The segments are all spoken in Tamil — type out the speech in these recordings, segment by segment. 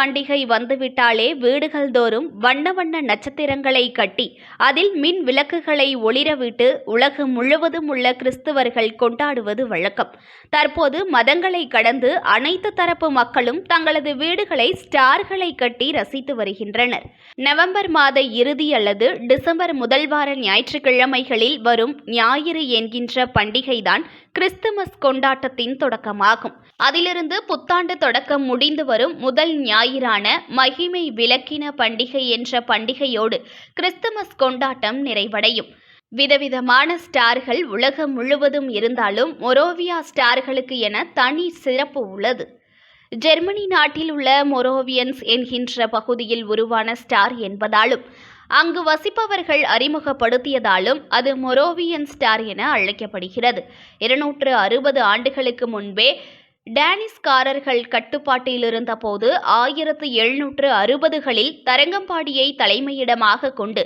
பண்டிகை வந்துவிட்டாலே வீடுகள் தோறும் வண்ண வண்ண நட்சத்திரங்களை கட்டி அதில் மின் விளக்குகளை ஒளிரவிட்டு உலகம் முழுவதும் உள்ள கிறிஸ்தவர்கள் கொண்டாடுவது வழக்கம். தற்போது மதங்களை கடந்து அனைத்து தரப்பு மக்களும் தங்களது வீடுகளை ஸ்டார்களை கட்டி ரசித்து வருகின்றனர். நவம்பர் மாத இறுதி அல்லது டிசம்பர் முதல் வார ஞாயிற்றுக்கிழமைகளில் வரும் ஞாயிறு என்கின்ற பண்டிகைதான் கிறிஸ்துமஸ் கொண்டாட்டத்தின் தொடக்கமாகும். அதிலிருந்து புத்தாண்டு தொடக்கம் முடிந்து வரும் முதல் ஞாயிறான மகிமை விளக்கின பண்டிகை என்ற பண்டிகையோடு கிறிஸ்துமஸ் கொண்டாட்டம் நிறைவடையும். விதவிதமான ஸ்டார்கள் உலகம் முழுவதும் இருந்தாலும் மொரோவியா ஸ்டார்களுக்கு என தனி சிறப்பு உள்ளது. ஜெர்மனி நாட்டில் உள்ள மொரோவியன்ஸ் என்கின்ற பகுதியில் உருவான ஸ்டார் என்பதாலும் அங்கு வசிப்பவர்கள் அறிமுகப்படுத்தியதாலும் அது மொரோவியன் ஸ்டார் என அழைக்கப்படுகிறது. 260 ஆண்டுகளுக்கு முன்பே டேனிஷ்காரர்கள் கட்டுப்பாட்டில் இருந்தபோது 1760களில் தரங்கம்பாடியை தலைமையிடமாக கொண்டு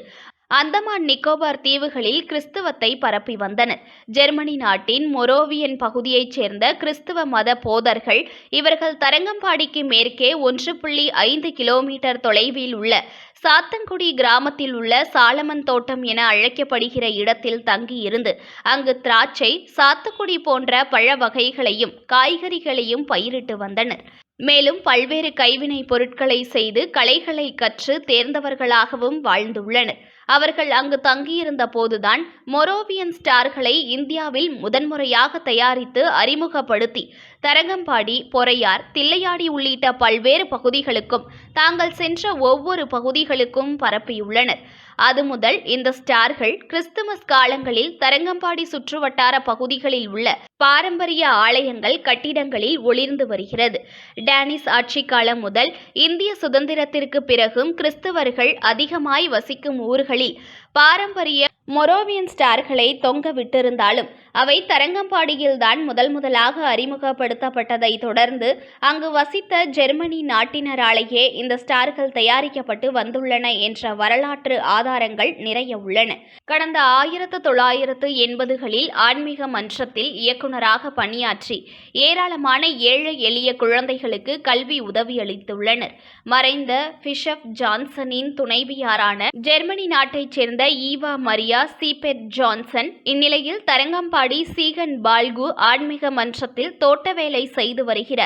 அந்தமான் நிக்கோபார் தீவுகளில் கிறிஸ்துவத்தை பரப்பி வந்தனர். ஜெர்மனி நாட்டின் மொரோவியன் பகுதியைச் சேர்ந்த கிறிஸ்துவ மத போதர்கள் இவர்கள் தரங்கம்பாடிக்கு மேற்கே 1.5 கிலோமீட்டர் தொலைவில் உள்ள சாத்தன்குடி கிராமத்தில் உள்ள சாலமன் தோட்டம் என அழைக்கப்படுகிற இடத்தில் தங்கியிருந்து அங்கு திராட்சை, சாத்துக்குடி போன்ற பழ வகைகளையும் காய்கறிகளையும் பயிரிட்டு வந்தனர். மேலும் பல்வேறு கைவினை பொருட்களை செய்து கலைகளை கற்று தேர்ந்தவர்களாகவும் வாழ்ந்துள்ளனர். அவர்கள் அங்கு தங்கியிருந்த போதுதான் மொரோவியன் ஸ்டார்களை இந்தியாவில் முதன்முறையாக தயாரித்து அறிமுகப்படுத்தி தரங்கம்பாடி, பொறையார், தில்லையாடி உள்ளிட்ட பல்வேறு பகுதிகளுக்கும் தாங்கள் சென்ற ஒவ்வொரு பகுதிகளுக்கும் பரப்பியுள்ளனர். அது முதல் இந்த ஸ்டார்கள் கிறிஸ்துமஸ் காலங்களில் தரங்கம்பாடி சுற்றுவட்டார பகுதிகளில் உள்ள பாரம்பரிய ஆலயங்கள், கட்டிடங்களில் ஒளிர்ந்து வருகிறது. டேனிஷ் ஆட்சி காலம் முதல் இந்திய சுதந்திரத்திற்கு பிறகும் கிறிஸ்தவர்கள் அதிகமாய் வசிக்கும் ஊர்களில் பாரம்பரிய மொரோவியன் ஸ்டார்களை தொங்க விட்டிருந்தாலும் அவை தரங்கம்பாடியில்தான் முதலாக அறிமுகப்படுத்தப்பட்டதை தொடர்ந்து அங்கு வசித்த ஜெர்மனி நாட்டினராலேயே இந்த ஸ்டார்கள் தயாரிக்கப்பட்டு வந்துள்ளன என்ற வரலாற்று ஆதாரங்கள் நிறைய உள்ளன. கடந்த 1980களில் ஆன்மீக மன்றத்தில் இயக்குநராக பணியாற்றி ஏராளமான ஏழை எளிய குழந்தைகளுக்கு கல்வி உதவியளித்துள்ளனர். மறைந்த பிஷப் ஜான்சனின் துணைவியாரான ஜெர்மனி நாட்டைச் சேர்ந்த ஈவா மரியா சீபெட் ஜான்சன் இந்நிலையில் தரங்கம்பாடி சீகன் பால்கு ஆன்மீக மன்றத்தில் தோட்ட வேலை செய்து வருகிற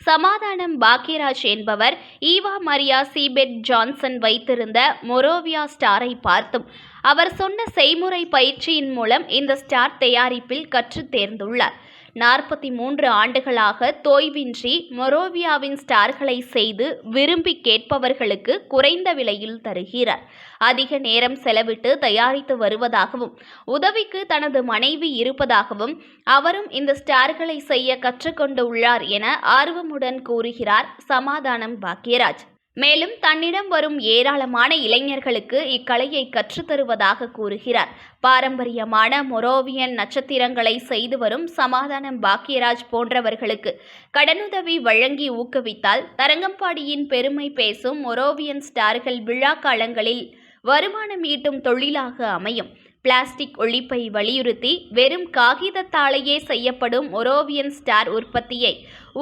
சமாதானம் பாக்கியராஜ் என்பவர் ஈவா மரியா சீபெட் ஜான்சன் வைத்திருந்த மொரோவியா ஸ்டாரை பார்த்தும் அவர் சொன்ன செய்முறை பயிற்சியின் மூலம் இந்த ஸ்டார் தயாரிப்பில் கற்றுத் தேர்ந்துள்ளார். 43 ஆண்டுகளாக தோய்வின்றி மொரோவியாவின் ஸ்டார்களை செய்து விரும்பி கேட்பவர்களுக்கு குறைந்த விலையில் தருகிறார். அதிக நேரம் செலவிட்டு தயாரித்து வருவதாகவும் உதவிக்கு தனது மனைவி இருப்பதாகவும் அவரும் இந்த ஸ்டார்களை செய்ய கற்றுக்கொண்டு உள்ளார் என ஆர்வமுடன் கூறுகிறார் சமாதானம் பாக்கியராஜ். மேலும் தன்னிடம் வரும் ஏராளமான இளைஞர்களுக்கு இக்கலையை கற்றுத்தருவதாக கூறுகிறார். பாரம்பரியமான மொரோவியன் நட்சத்திரங்களை செய்து வரும் சமாதானம் பாக்கியராஜ் போன்றவர்களுக்கு கடனுதவி வழங்கி ஊக்குவித்தால் தரங்கம்பாடியின் பெருமை பேசும் மொரோவியன் ஸ்டார்கள் விழா காலங்களில் வருமானம் ஈட்டும் தொழிலாக அமையும். பிளாஸ்டிக் ஒழிப்பை வலியுறுத்தி வெறும் காகிதத்தாலேயே செய்யப்படும் மொரோவியன் ஸ்டார் உற்பத்தியை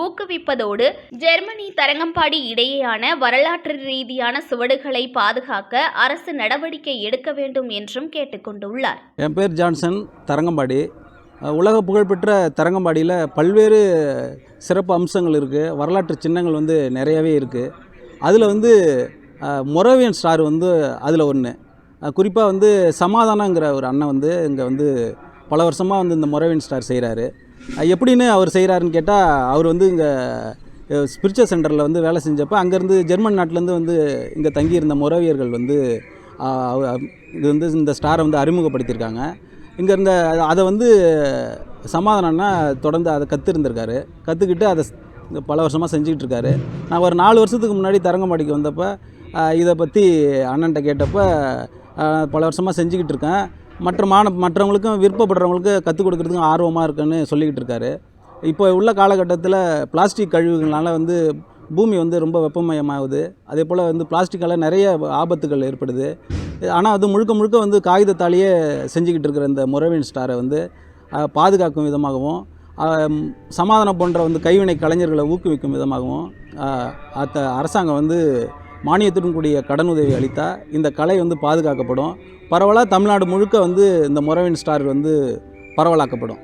ஊக்குவிப்பதோடு ஜெர்மனி தரங்கம்பாடி இடையேயான வரலாற்று ரீதியான சுவடுகளை பாதுகாக்க அரசு நடவடிக்கை எடுக்க வேண்டும் என்றும் கேட்டுக்கொண்டுள்ளார். என் பேர் ஜான்சன், தரங்கம்பாடி. உலக புகழ்பெற்ற தரங்கம்பாடியில் பல்வேறு சிறப்பு அம்சங்கள் இருக்குது. வரலாற்று சின்னங்கள் நிறையவே இருக்குது. அதில் மொரோவியன் ஸ்டார் அதில் ஒன்று. குறிப்பாக சமாதானங்கிற ஒரு அண்ணன் இங்கே பல வருஷமாக இந்த மொரோவியன் ஸ்டார் செய்கிறாரு. எப்படின்னு அவர் செய்கிறாருன்னு கேட்டால், அவர் இங்கே ஸ்பிரிச்சுவல் சென்டரில் வேலை செஞ்சப்போ அங்கேருந்து ஜெர்மன் நாட்டிலேருந்து இங்கே தங்கியிருந்த மொரோவியர்கள் இது இந்த ஸ்டாரை அறிமுகப்படுத்தியிருக்காங்க. இங்கே இருந்த அதை சமாதானம்னா தொடர்ந்து அதை கற்றுருந்துருக்காரு. கற்றுக்கிட்டு அதை பல வருஷமாக செஞ்சுக்கிட்டு இருக்காரு. நான் ஒரு 4 வருஷத்துக்கு முன்னாடி தரங்கம்பாடிக்கு வந்தப்போ இதை பற்றி அண்ணன்ட்ட கேட்டப்போ பல வருஷமாக செஞ்சுக்கிட்டு இருக்கேன், மற்றவங்களுக்கும் விருப்பப்படுறவங்களுக்கு கற்றுக் கொடுக்குறதுக்கும் ஆர்வமாக இருக்குன்னு சொல்லிக்கிட்டு இருக்காரு. இப்போ உள்ள காலகட்டத்தில் பிளாஸ்டிக் கழிவுகளால் பூமி ரொம்ப வெப்பமயமாகுது. அதே போல் பிளாஸ்டிக்கால் நிறைய ஆபத்துகள் ஏற்படுது. ஆனால் அது முழுக்க காகிதத்தாலேயே செஞ்சுக்கிட்டு இருக்கிற இந்த மொரோவியன் ஸ்டாரை பாதுகாக்கும் விதமாகவும் சமாதானம் போன்ற கைவினை கலைஞர்களை ஊக்குவிக்கும் விதமாகவும் அரசாங்கம் மானியத்துடன் கூடிய கடனுதவி அளித்தால் இந்த கலை பாதுகாக்கப்படும். பரவலாக தமிழ்நாடு முழுக்க இந்த மொரவின் ஸ்டார் பரவலாக்கப்படும்.